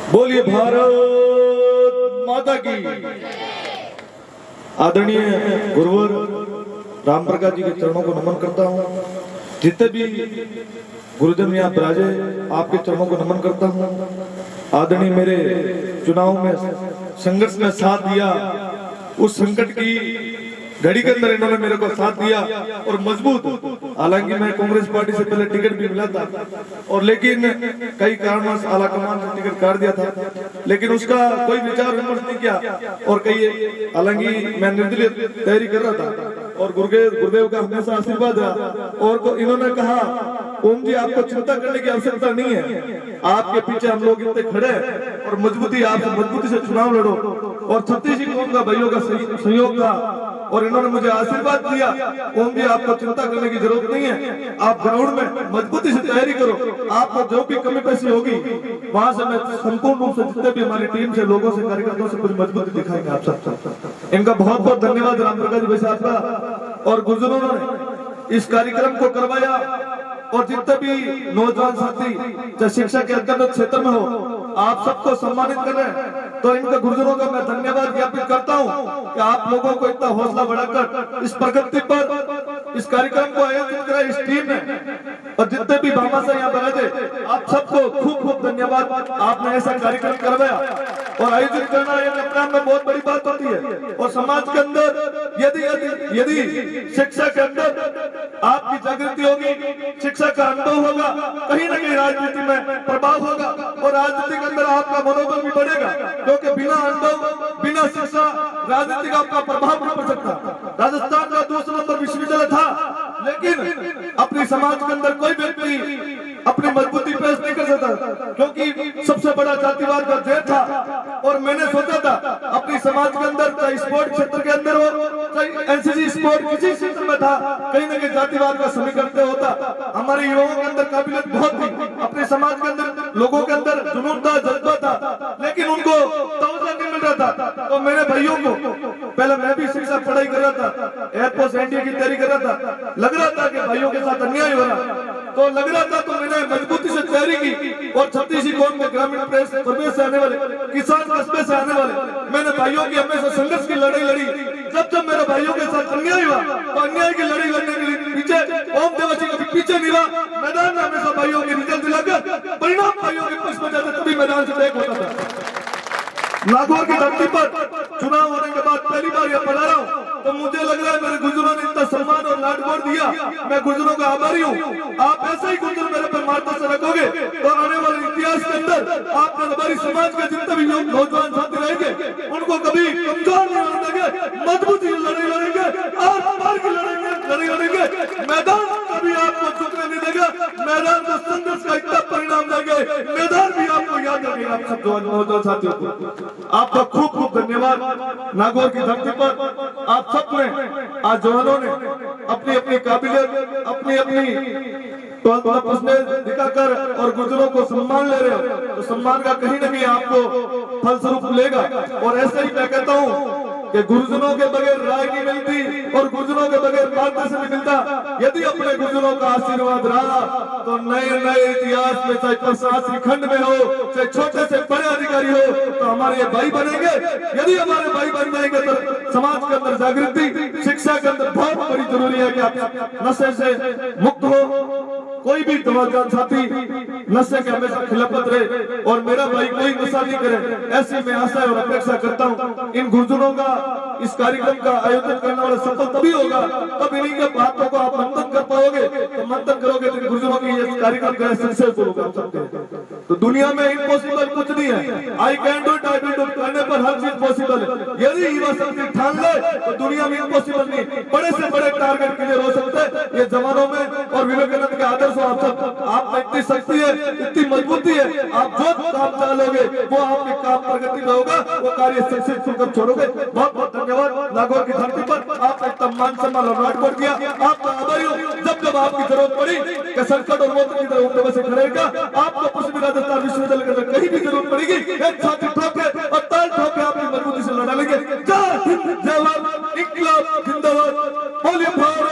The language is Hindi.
बोलिए भारत माता की। आदरणीय गुरुवर राम प्रकाश जी के चरणों को नमन करता हूँ। जितने भी गुरुजन यहाँ विराजे आपके चरणों को नमन करता हूँ। आदरणीय मेरे चुनाव में संघर्ष में साथ दिया, उस संकट की घड़ी के अंदर इन्होंने मेरे को साथ दिया और मजबूत। हालांकि मैं कांग्रेस पार्टी से पहले टिकट भी मिला था और लेकिन कई कारणवश आला कमान से टिकट काट दिया था, लेकिन उसका कोई विचार विमर्श नहीं किया। और कई हालांकि मैं निर्दलीय तैयारी कर रहा था और गुरुदेव का हमेशा आशीर्वाद रहा। और इन्होंने कहा ओम जी आपको चिंता करने की आवश्यकता नहीं है, आपके पीछे हम लोग इतने खड़े हैं और मजबूती से चुनाव लड़ो। और 36 कौम का भाइयों का सहयोग था और इन्होंने मुझे आशीर्वाद दिया ओम जी आपको चिंता करने की जरूरत नहीं है, आप ग्राउंड में मजबूती से तैयारी करो, आपको जो भी कमी पेशी होगी वहां से मैं संपूर्ण रूप से जितने भी हमारी टीम से लोगों से कार्यकर्ताओं से पूरी मजबूती दिखाएंगे आप सब। इनका बहुत बहुत धन्यवाद राम प्रकाश जी साहब का और गुरुजनों ने इस कार्यक्रम को करवाया। और जितने भी नौजवान साथी चाहे शिक्षा के अंतर्गत क्षेत्र में हो आप सबको सम्मानित कर रहे हैं, तो इनके गुरुजनों का मैं धन्यवाद ज्ञापित करता हूं कि आप लोगों को इतना हौसला बढ़ाकर इस प्रगति पर इस कार्यक्रम को आयोजित करा इस टीम ने। और जितने भी भामा से यहाँ बैठे आप सबको खूब खूब धन्यवाद, आपने ऐसा कार्यक्रम करवाया और आयोजित करना एक अपने में बहुत बड़ी बात होती है। और समाज के अंदर यदि शिक्षा के अंदर आपकी जागृति होगी, शिक्षा का अनुभव होगा, कहीं ना कहीं राजनीति में प्रभाव होगा और राजनीति के अंदर आपका मनोबल भी बढ़ेगा, क्योंकि बिना अनुभव बिना शिक्षा राजनीति का आपका प्रभाव नहीं पड़ सकता। राजस्थान का 200 नंबर विश्वविद्यालय था, लेकिन अपने समाज के अंदर कोई व्यक्ति अपनी मजबूती पेश नहीं कर सकता, क्योंकि सबसे बड़ा जातिवाद का जेल था। और मैंने सोचा था अपनी समाज के अंदर चाहे स्पोर्ट क्षेत्र के अंदर हो चाहे एनसीसी स्पोर्ट किसी क्षेत्र में था, कहीं ना कहीं जातिवाद का समीकरण होता। हमारे युवाओं के अंदर काबिलियत बहुत थी, अपने समाज के अंदर लोगों के अंदर जुनून था, जज्बा था, लेकिन उनको तवज्जो नहीं मिल रहा था। तो मेरे भाइयों को पहले मैं भी शिक्षा पढ़ाई कर रहा था, एयरफोर्स एनडीए की तैयारी कर रहा था, लग रहा था कि भाइयों के साथ अन्याय हो रहा तो लग रहा था, तो मैंने मजबूती से तैयारी की। और 36 कौम के ग्रामीण प्रदेश से आने वाले किसान कस्बे से आने वाले मैंने भाइयों की हमेशा संघर्ष की लड़ाई लड़ी। जब मेरे भाइयों के साथ अन्याय हुआ तो अन्याय की लड़ाई लड़ने के पीछे ओम देवा जी कभी पीछे नहीं रहा, मैदान में हमेशा भाइयों के रिजल्ट दिलाकर परिणाम भाइयों के पक्ष में जाते तभी मैदान से तय होता था। नागौर की धरती पर चुनाव होने के बाद पहली बार यह पढ़ा रहा हूँ, तो मुझे लग रहा है मेरे गुरुजनों ने इतना सम्मान और लाडकोर दिया, मैं गुरुजनों का आभारी हूँ। आप ऐसे ही गुरुजन मेरे पर मार्गदर्शन रखोगे तो आने वाले इतिहास के अंदर आपने हमारी समाज के जितने भी नौजवान साथी रहेंगे उनको कभी कमजोर नहीं होने देंगे, मजबूती से लड़ाई लड़ेंगे और पार की लड़ाई लड़ेंगे। मैदान कभी आपको झुकने नहीं देगा, मैदान को संघर्ष का इतना परिणाम देंगे, मैदान भी आपको याद रखेगा। आप सब नौजवान साथियों को आपका खूब खूब धन्यवाद। नागौर की धरती पर आप सब ने आज जवानों ने अपनी अपनी काबिलियत अपनी दिखाकर और गुरुजनों को सम्मान ले रहे हो, तो सम्मान का कहीं ना कहीं आपको फलस्वरूप मिलेगा। और ऐसे ही मैं कहता हूँ कि गुरुजनों के बगैर राय नहीं मिलती और गुरुजनों के बगैर मार्गदर्शन नहीं मिलता। यदि अपने गुरुजनों का आशीर्वाद रहा तो नए नए इतिहास में चाहे प्रशासनिक खंड में हो चाहे छोटे से बड़े अधिकारी हो तो हमारे भाई बनेंगे। यदि हमारे भाई बन जाएंगे तो समाज के अंदर जागृति शिक्षा के अंदर बहुत बड़ी जरूरी है कि आप नशे से मुक्त हो। कोई भी नौजवान साथी नशे के हमेशा खिलाफत रहे और मेरा भाई कोई नशा नहीं करे, ऐसी मैं आशा और अपेक्षा करता हूँ। इन गुरुजनों का इस कार्यक्रम का आयोजन करने वाला सफल तभी होगा तब इन्हीं के बातों को आप मंथन कर पाओगे। तो मंथन करोगे तो गुरुजनों की ये कार्यक्रम का सक्सेसफुल होगा। तो दुनिया में इम्पॉसिबल कुछ नहीं है, I can do it, I will do it करने पर हर चीज पॉसिबल है। यदि युवा शक्ति ठान ले तो दुनिया में इम्पॉसिबल नहीं, बड़े से बड़े टारगेट क्लियर हो सकते हैं। ये जवानों में और विवेकानंद के आदर्श आप में इतनी शक्ति है, इतनी मजबूती है, आप जो काम चालोगे वो आपके काम प्रगति में होगा, वो कार्य सक्सेसफुल कर छोड़ोगे। बहुत बहुत धन्यवाद। नागौर की धरती पर आपने इतना मान सम्मान और लाडकोर किया, आपका आभारी हूँ। जब जब आपकी जरूरत पड़ी कि संकट और मौत की तरह उम्र से खड़ेगा, आपको पश्चिमी राजस्थान विश्वविद्यालय के अंदर कहीं भी जरूरत पड़ेगी एक छाती ठोके और ताल ठोके आपकी मजबूती से लड़ा लेंगे। जय हिंद, जय भारत, इंकलाब जिंदाबाद, बोलिए भारत।